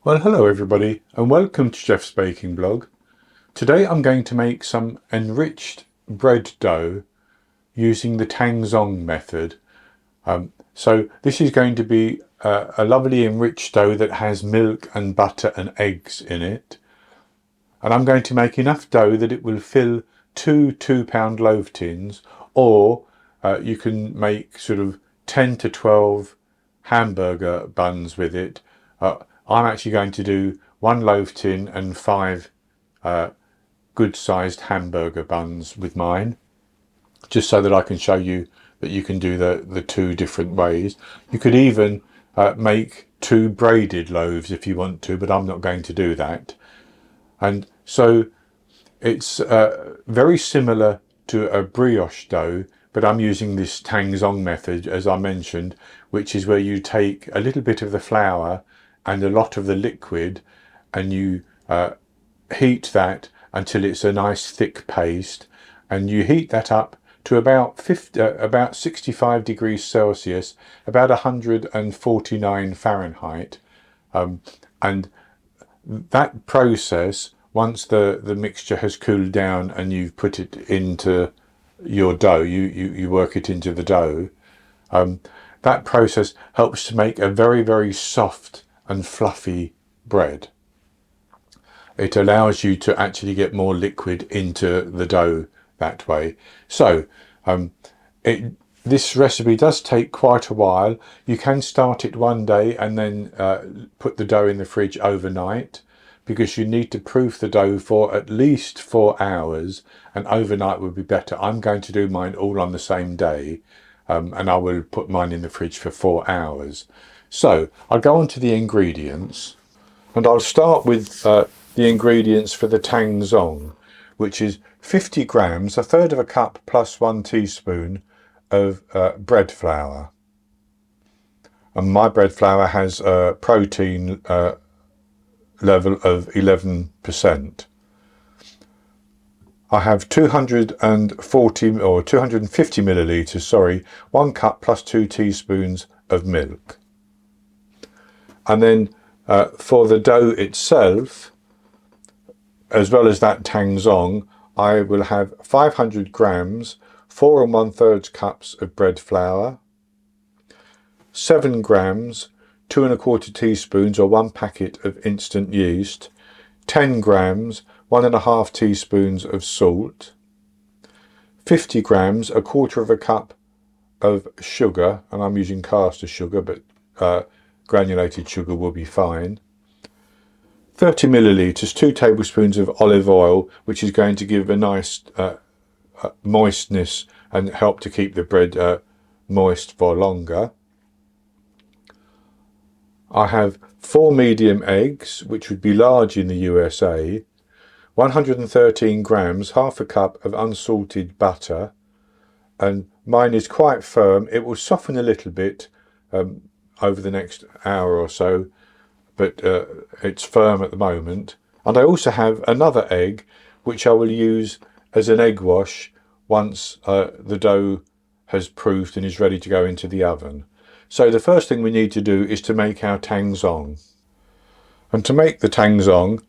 Well, hello everybody and welcome to Jeff's Baking Blog. Today I'm going to make some enriched bread dough using the Tangzhong method. So this is going to be a lovely enriched dough that has milk and butter and eggs in it. And I'm going to make enough dough that it will fill two 2-pound loaf tins, or you can make sort of 10 to 12 hamburger buns with it. I'm actually going to do 1 loaf tin and 5 good sized hamburger buns with mine, just so that I can show you that you can do the two different ways. You could even make 2 braided loaves if you want to, but I'm not going to do that. And so it's very similar to a brioche dough, but I'm using this Tangzhong method, as I mentioned, which is where you take a little bit of the flour and a lot of the liquid and you heat that until it's a nice thick paste, and you heat that up to about 65 degrees Celsius, about 149 Fahrenheit. And that process, once the mixture has cooled down and you've put it into your dough, you work it into the dough, that process helps to make a very, very soft and fluffy bread. It allows you to actually get more liquid into the dough that way. So this recipe does take quite a while. You can start it one day and then put the dough in the fridge overnight, because you need to proof the dough for at least 4 hours, and overnight would be better. I'm going to do mine all on the same day, and I will put mine in the fridge for 4 hours. So I'll go on to the ingredients, and I'll start with the ingredients for the Tangzhong, which is 50 grams, a third of a cup plus 1 teaspoon of bread flour. And my bread flour has a protein level of 11%. I have 240 or 250 millilitres, sorry, 1 cup plus 2 teaspoons of milk. And then for the dough itself, as well as that Tangzhong, I will have 500 grams, 4 1/3 cups of bread flour, 7 grams, 2 1/4 teaspoons or 1 packet of instant yeast, 10 grams, 1 1/2 teaspoons of salt, 50 grams, 1/4 cup of sugar, and I'm using caster sugar, but granulated sugar will be fine. 30 millilitres, 2 tablespoons of olive oil, which is going to give a nice moistness and help to keep the bread moist for longer. I have 4 medium eggs, which would be large in the USA, 113 grams, 1/2 cup of unsalted butter, and mine is quite firm. It will soften a little bit over the next hour or so, but it's firm at the moment. And I also have another egg, which I will use as an egg wash once the dough has proofed and is ready to go into the oven. So the first thing we need to do is to make our Tangzhong. And to make the Tangzhong,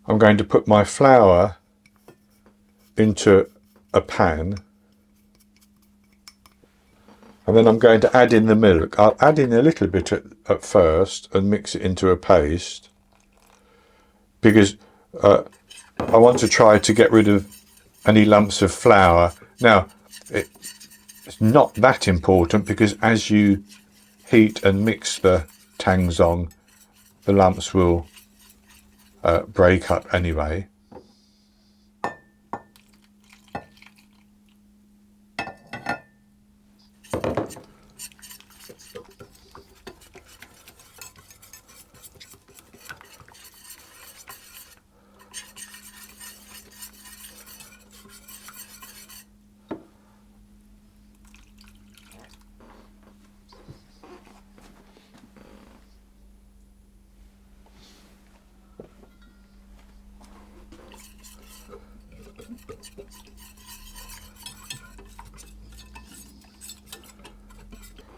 I'm going to put my flour into a pan, and then I'm going to add in the milk. I'll add in a little bit at first and mix it into a paste, because I want to try to get rid of any lumps of flour. Now, it's not that important, because as you heat and mix the Tangzhong, the lumps will break up anyway.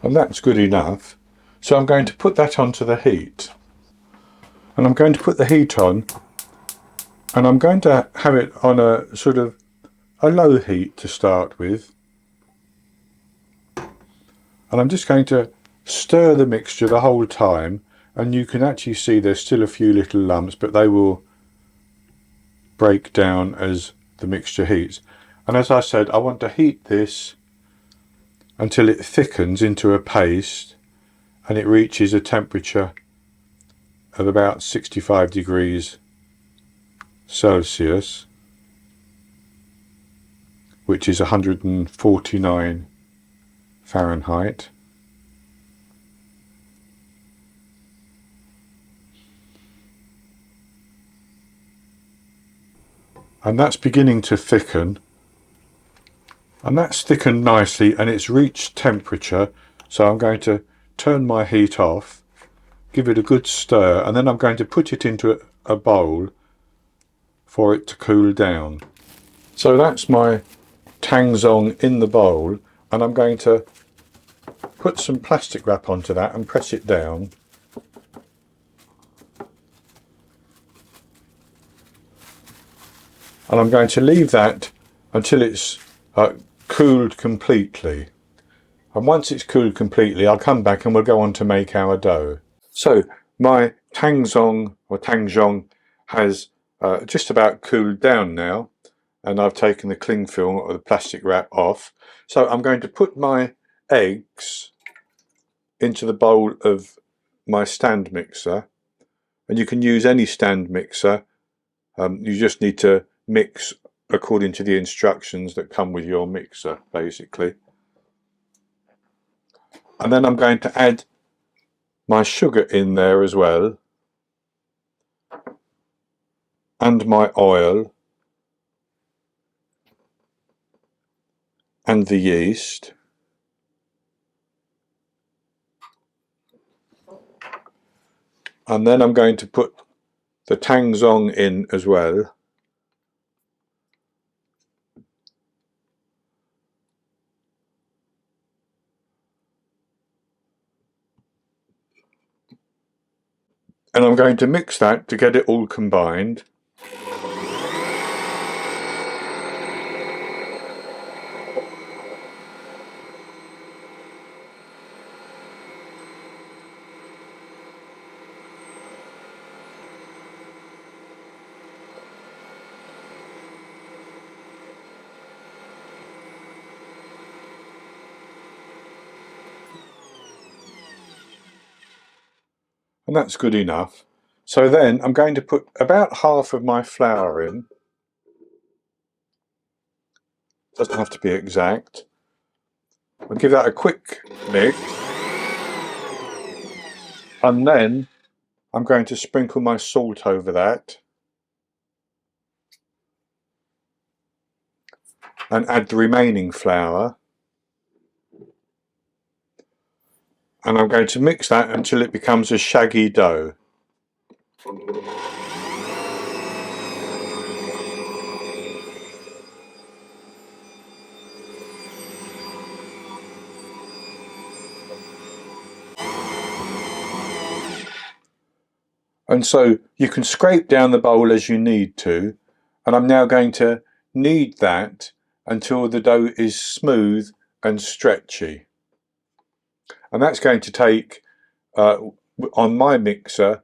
And that's good enough. So I'm going to put that onto the heat. And I'm going to put the heat on, and I'm going to have it on a sort of a low heat to start with. And I'm just going to stir the mixture the whole time, and you can actually see there's still a few little lumps, but they will break down as the mixture heats. And as I said, I want to heat this until it thickens into a paste and it reaches a temperature of about 65 degrees Celsius, which is 149 Fahrenheit. And that's beginning to thicken, and that's thickened nicely and it's reached temperature. So I'm going to turn my heat off, give it a good stir, and then I'm going to put it into a bowl for it to cool down. So that's my Tangzhong in the bowl, and I'm going to put some plastic wrap onto that and press it down. And I'm going to leave that until it's cooled completely. And once it's cooled completely, I'll come back and we'll go on to make our dough. So my Tangzhong has just about cooled down now, and I've taken the cling film or the plastic wrap off. So I'm going to put my eggs into the bowl of my stand mixer, and you can use any stand mixer. You just need to mix according to the instructions that come with your mixer, basically. And then I'm going to add my sugar in there as well, and my oil, and the yeast. And then I'm going to put the Tangzhong in as well. And I'm going to mix that to get it all combined. And that's good enough. So then I'm going to put about half of my flour in. Doesn't have to be exact. I'll give that a quick mix. And then I'm going to sprinkle my salt over that. And add the remaining flour. And I'm going to mix that until it becomes a shaggy dough. And so you can scrape down the bowl as you need to. And I'm now going to knead that until the dough is smooth and stretchy. And that's going to take, on my mixer,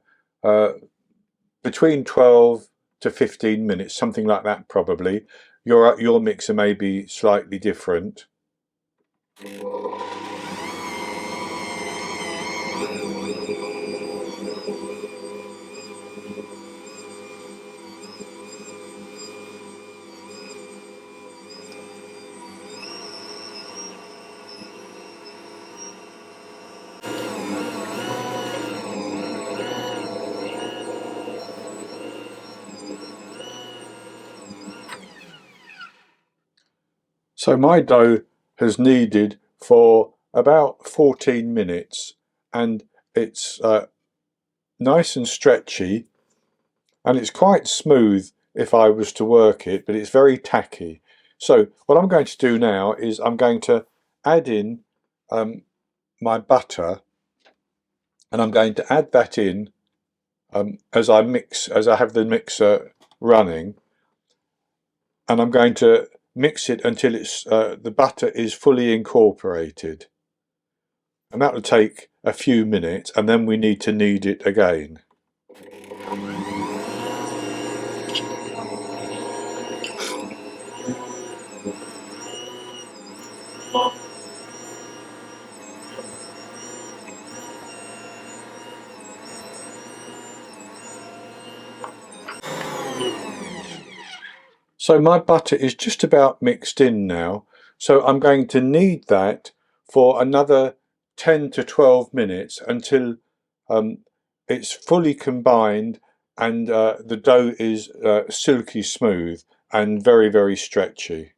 between 12 to 15 minutes, something like that probably. Your mixer may be slightly different. So my dough has kneaded for about 14 minutes, and it's nice and stretchy, and it's quite smooth if I was to work it, but it's very tacky. So what I'm going to do now is I'm going to add in my butter, and I'm going to add that in as I have the mixer running, and I'm going to mix it until the butter is fully incorporated, and that will take a few minutes, and then we need to knead it again. So my butter is just about mixed in now, so I'm going to knead that for another 10 to 12 minutes until it's fully combined and the dough is silky smooth and very, very stretchy.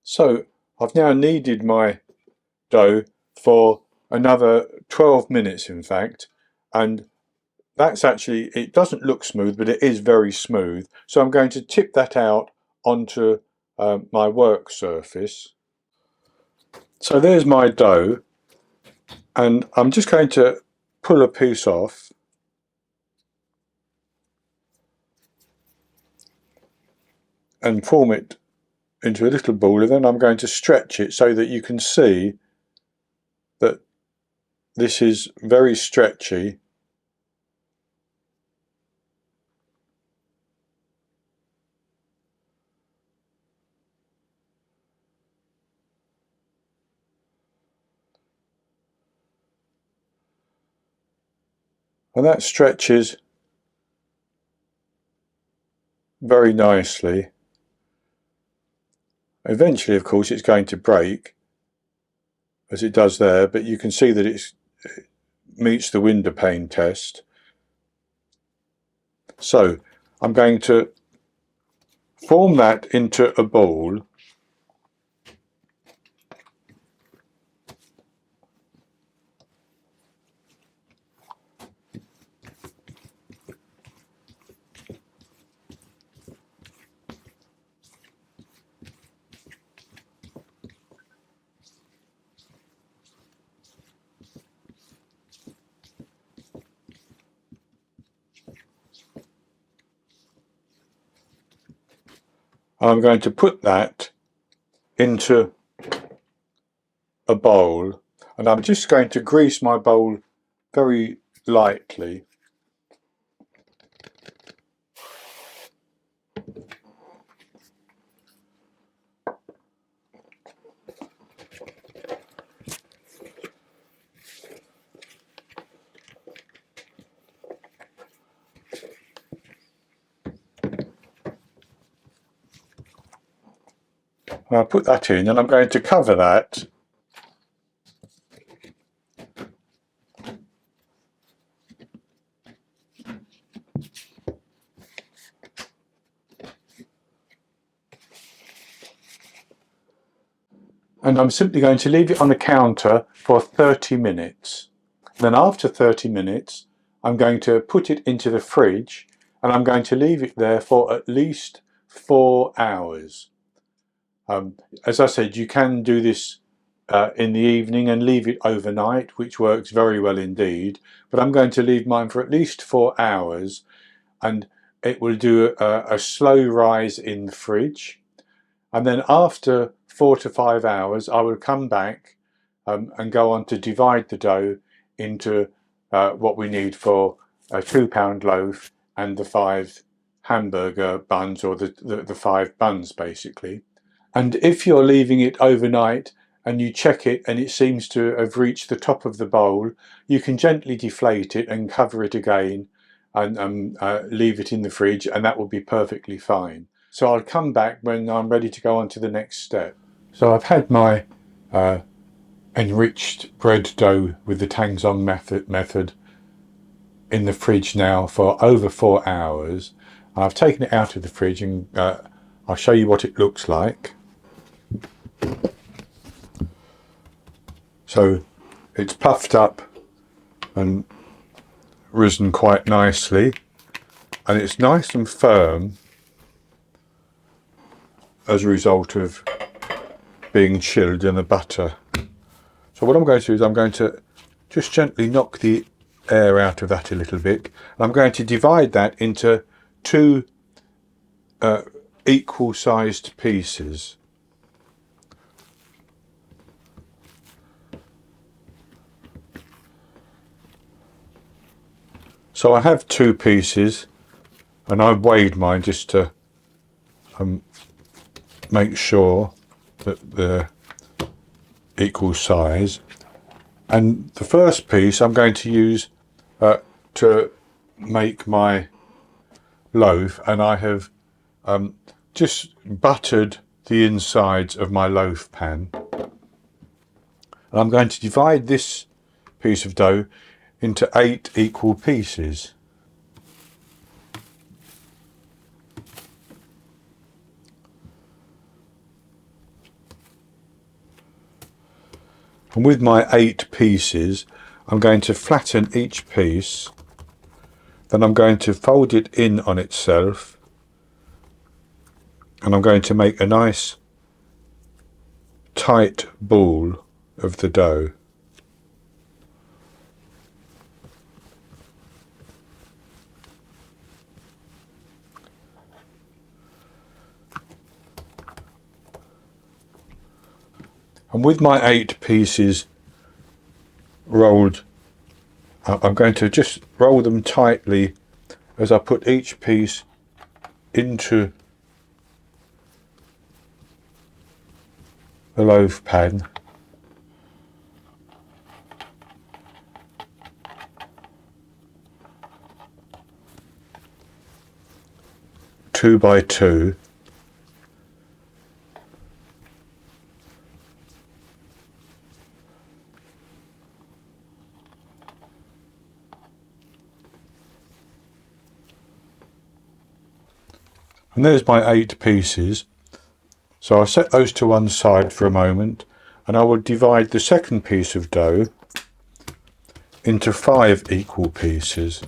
So I've now kneaded my dough for another 12 minutes, in fact, and that's actually, it doesn't look smooth, but it is very smooth. So I'm going to tip that out onto my work surface. So there's my dough, and I'm just going to pull a piece off. And form it into a little ball, and then I'm going to stretch it so that you can see that this is very stretchy. And that stretches very nicely. Eventually, of course, it's going to break, as it does there, but you can see that it meets the window pane test. So I'm going to form that into a ball. I'm going to put that into a bowl, and I'm just going to grease my bowl very lightly. And I'll put that in, and I'm going to cover that. And I'm simply going to leave it on the counter for 30 minutes. Then after 30 minutes, I'm going to put it into the fridge, and I'm going to leave it there for at least 4 hours. As I said, you can do this in the evening and leave it overnight, which works very well indeed, but I'm going to leave mine for at least 4 hours, and it will do a slow rise in the fridge. And then after 4 to 5 hours, I will come back and go on to divide the dough into what we need for a 2-pound loaf and the 5 hamburger buns, or the 5 buns basically. And if you're leaving it overnight and you check it and it seems to have reached the top of the bowl, you can gently deflate it and cover it again and leave it in the fridge, and that will be perfectly fine. So I'll come back when I'm ready to go on to the next step. So I've had my enriched bread dough with the Tangzhong method in the fridge now for over 4 hours. I've taken it out of the fridge, and I'll show you what it looks like. So it's puffed up and risen quite nicely, and it's nice and firm as a result of being chilled in the butter. So what I'm going to do is I'm going to just gently knock the air out of that a little bit. I'm going to divide that into two equal sized pieces. So I have two pieces, and I've weighed mine just to make sure that they're equal size. And the first piece I'm going to use to make my loaf, and I have just buttered the insides of my loaf pan. And I'm going to divide this piece of dough into 8 equal pieces. And with my 8 pieces, I'm going to flatten each piece, then I'm going to fold it in on itself, and I'm going to make a nice tight ball of the dough. And with my 8 pieces rolled up, I'm going to just roll them tightly as I put each piece into the loaf pan. Two by two. And there's my 8 pieces. So I'll set those to one side for a moment, and I will divide the second piece of dough into 5 equal pieces.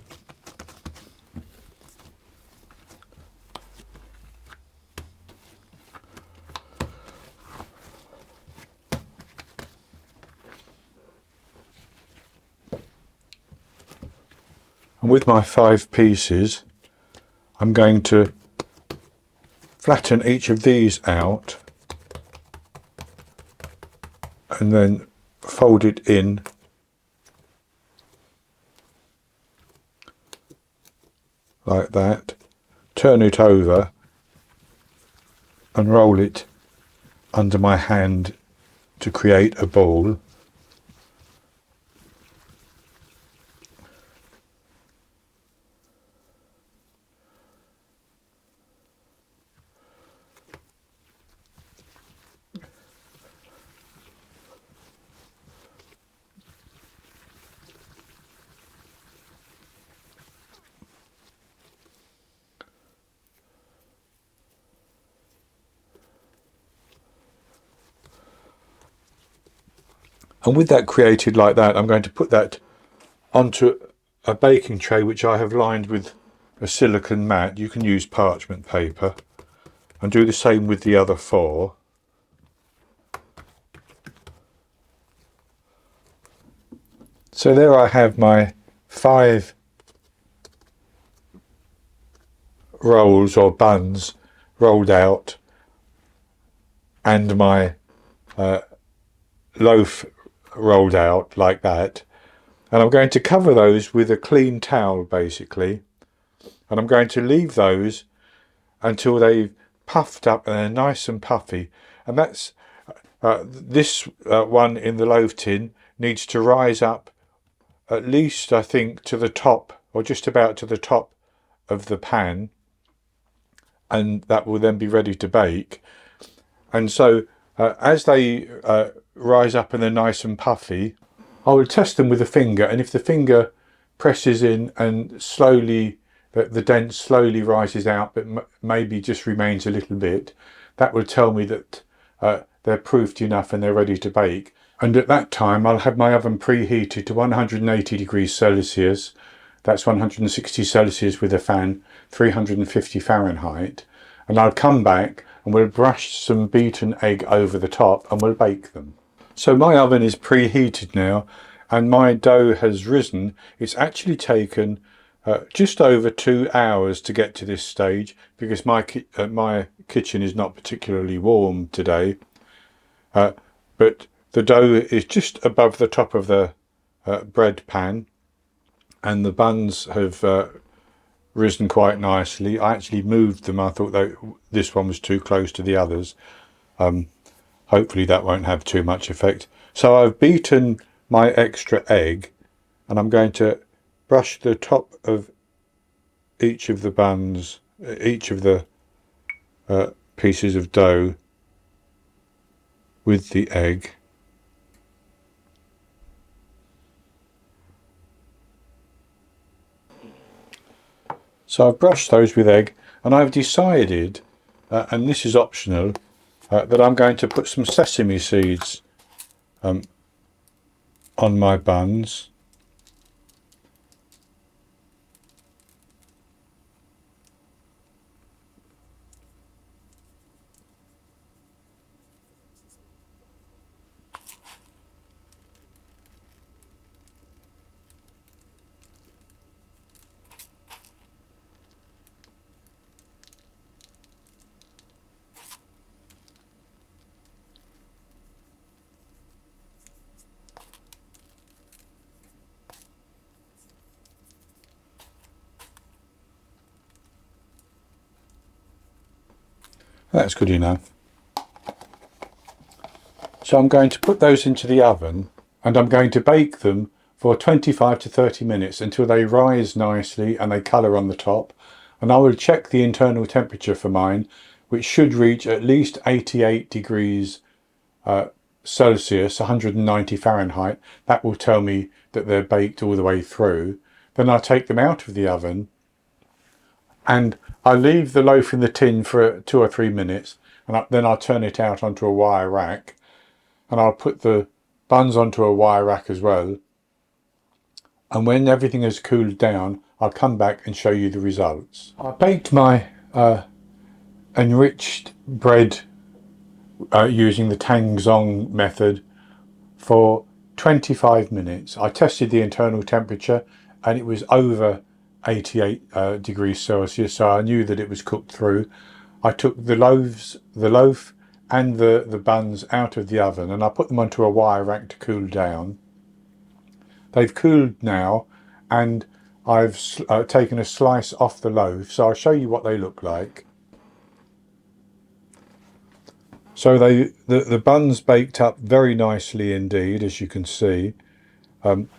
And with my 5 pieces, I'm going to flatten each of these out and then fold it in like that, turn it over and roll it under my hand to create a ball. And with that created like that, I'm going to put that onto a baking tray which I have lined with a silicone mat. You can use parchment paper, and do the same with the other 4. So there I have my 5 rolls or buns rolled out, and my loaf rolled out like that. And I'm going to cover those with a clean towel basically, and I'm going to leave those until they've puffed up and they're nice and puffy. And that's this one in the loaf tin needs to rise up at least, I think, to the top, or just about to the top of the pan, and that will then be ready to bake. And so as they rise up and they're nice and puffy, I will test them with a finger, and if the finger presses in and slowly the dent slowly rises out but maybe just remains a little bit, that will tell me that they're proofed enough and they're ready to bake. And at that time I'll have my oven preheated to 180 degrees Celsius, that's 160 Celsius with a fan, 350 Fahrenheit. And I'll come back and we'll brush some beaten egg over the top and we'll bake them. So my oven is preheated now and my dough has risen. It's actually taken just over 2 hours to get to this stage because my kitchen is not particularly warm today. But the dough is just above the top of the bread pan and the buns have risen quite nicely. I actually moved them. I thought that this one was too close to the others. Hopefully that won't have too much effect. So I've beaten my extra egg and I'm going to brush the top of each of the buns, each of the pieces of dough with the egg. So I've brushed those with egg and I've decided, and this is optional, that I'm going to put some sesame seeds on my buns. That's good enough. So I'm going to put those into the oven and I'm going to bake them for 25 to 30 minutes until they rise nicely and they colour on the top. And I will check the internal temperature for mine, which should reach at least 88 degrees Celsius, 190 Fahrenheit. That will tell me that they're baked all the way through. Then I'll take them out of the oven and I leave the loaf in the tin for 2 or 3 minutes and then I'll turn it out onto a wire rack and I'll put the buns onto a wire rack as well. And when everything has cooled down, I'll come back and show you the results. I baked my enriched bread using the Tangzhong method for 25 minutes. I tested the internal temperature and it was over 88 degrees Celsius, so I knew that it was cooked through. I took the loaf and the buns out of the oven and I put them onto a wire rack to cool down. They've cooled now and I've taken a slice off the loaf, so I'll show you what they look like. So the buns baked up very nicely indeed, as you can see, and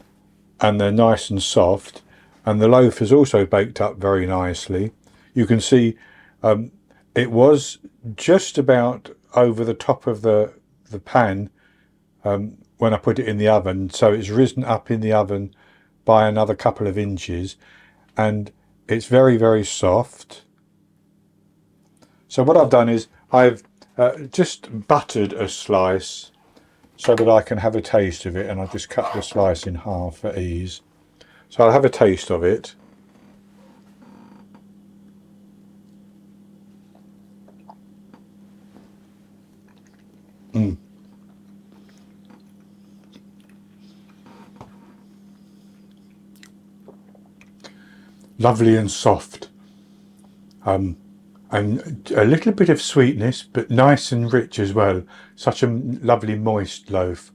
they're nice and soft, and the loaf is also baked up very nicely. You can see it was just about over the top of the pan when I put it in the oven, so it's risen up in the oven by another couple of inches and it's very, very soft. So what I've done is I've just buttered a slice so that I can have a taste of it, and I'll just cut the slice in half for ease. So I'll have a taste of it. Lovely and soft. And a little bit of sweetness, but nice and rich as well. Such a lovely moist loaf.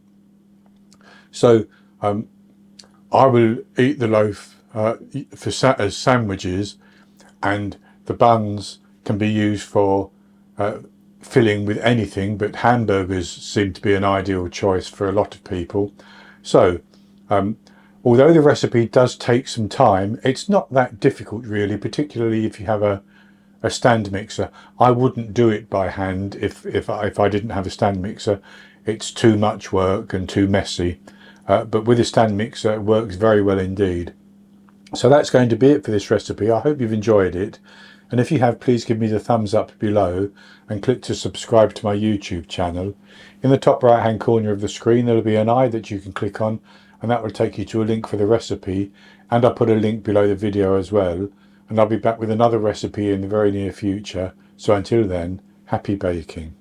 So I will eat the loaf as sandwiches, and the buns can be used for filling with anything, but hamburgers seem to be an ideal choice for a lot of people. So although the recipe does take some time, it's not that difficult really, particularly if you have a stand mixer. I wouldn't do it by hand if I didn't have a stand mixer. It's too much work and too messy. But with a stand mixer, it works very well indeed. So that's going to be it for this recipe. I hope you've enjoyed it. And if you have, please give me the thumbs up below and click to subscribe to my YouTube channel. In the top right hand corner of the screen there'll be an eye that you can click on, and that will take you to a link for the recipe, and I'll put a link below the video as well. And I'll be back with another recipe in the very near future. So until then, happy baking.